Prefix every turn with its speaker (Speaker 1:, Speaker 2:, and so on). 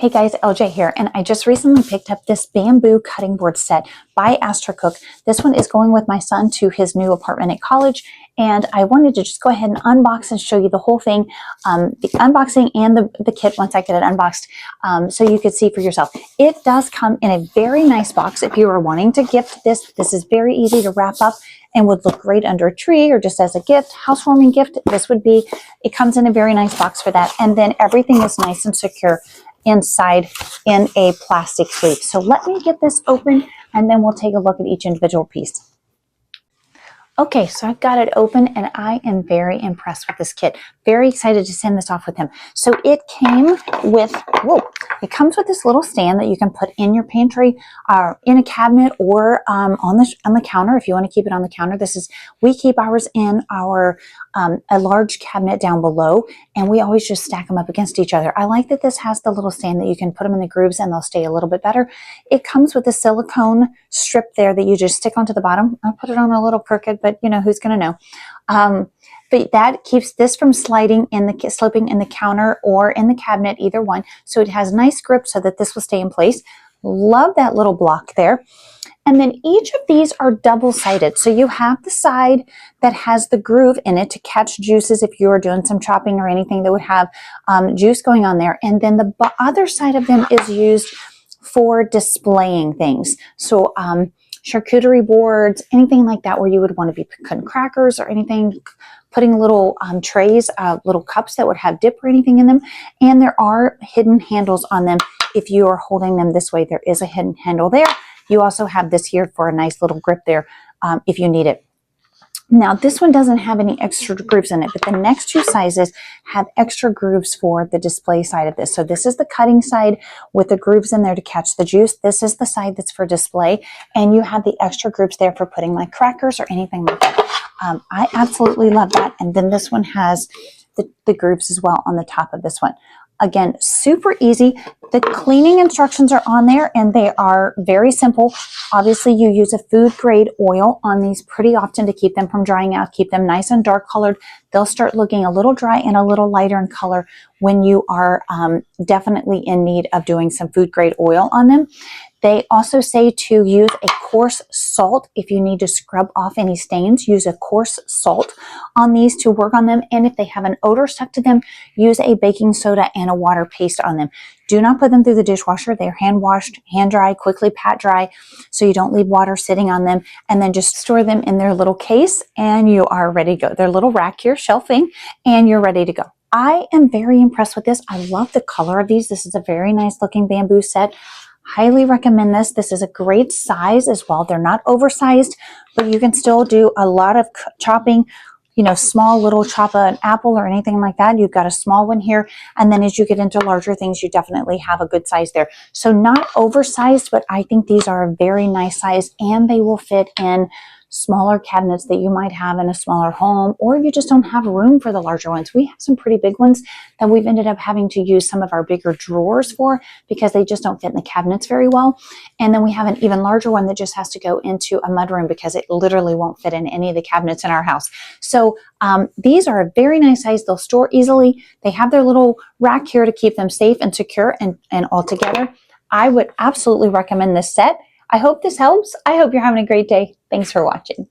Speaker 1: Hey guys, LJ here, and I just recently picked up this bamboo cutting board set by Astercook. This one is going with my son to his new apartment at college, and I wanted to just go ahead and unbox and show you the whole thing, the unboxing and the kit once I get it unboxed, so you could see for yourself. It does come in a very nice box. If you are wanting to gift this, this is very easy to wrap up and would look great under a tree or just as a gift, housewarming gift. This would be, it comes in a very nice box for that, and then everything is nice and secure inside in a plastic sleeve. So let me get this open and then we'll take a look at each individual piece. Okay, so I've got it open and I am very impressed with this kit. Very excited to send this off with him. So it came with, it comes with this little stand that you can put in your pantry, in a cabinet, or on the counter if you want to keep it on the counter. We keep ours in our a large cabinet down below, and we always just stack them up against each other. I like that this has the little stand that you can put them in the grooves and they'll stay a little bit better. It comes with a silicone strip there that you just stick onto the bottom. I put it on a little crooked, but you know, who's going to know? But that keeps this from slipping in the counter or in the cabinet, either one. So it has nice grip so that this will stay in place. Love that little block there. And then each of these are double-sided. So you have the side that has the groove in it to catch juices if you're doing some chopping or anything that would have juice going on there. And then the other side of them is used for displaying things. So charcuterie boards, anything like that where you would want to be cutting crackers or anything, putting little trays, little cups that would have dip or anything in them. And there are hidden handles on them. If you are holding them this way, there is a hidden handle there. You also have this here for a nice little grip there if you need it. Now, this one doesn't have any extra grooves in it, but the next two sizes have extra grooves for the display side of this. So this is the cutting side with the grooves in there to catch the juice. This is the side that's for display, and you have the extra grooves there for putting like crackers or anything like that. I absolutely love that. And then this one has the grooves as well on the top of this one. Again, super easy. The cleaning instructions are on there and they are very simple. Obviously, you use a food grade oil on these pretty often to keep them from drying out, keep them nice and dark colored. They'll start looking a little dry and a little lighter in color when you are definitely in need of doing some food grade oil on them. They also say to use a coarse salt if you need to scrub off any stains. Use a coarse salt on these to work on them. And if they have an odor stuck to them, use a baking soda and a water paste on them. Do not put them through the dishwasher. They're hand washed, hand dry, quickly pat dry, so you don't leave water sitting on them. And then just store them in their little case and you are ready to go. Their little rack here, shelving, and you're ready to go. I am very impressed with this. I love the color of these. This is a very nice looking bamboo set. Highly recommend this. This is a great size as well. They're not oversized, but you can still do a lot of chopping, you know, small little chop an apple or anything like that. You've got a small one here. And then as you get into larger things, you definitely have a good size there. So not oversized, but I think these are a very nice size and they will fit in smaller cabinets that you might have in a smaller home, or you just don't have room for the larger ones. We have some pretty big ones that we've ended up having to use some of our bigger drawers for because they just don't fit in the cabinets very well. And then we have an even larger one that just has to go into a mudroom because it literally won't fit in any of the cabinets in our house. So these are a very nice size. They'll store easily. They have their little rack here to keep them safe and secure and all together. I would absolutely recommend this set. I hope this helps. I hope you're having a great day. Thanks for watching.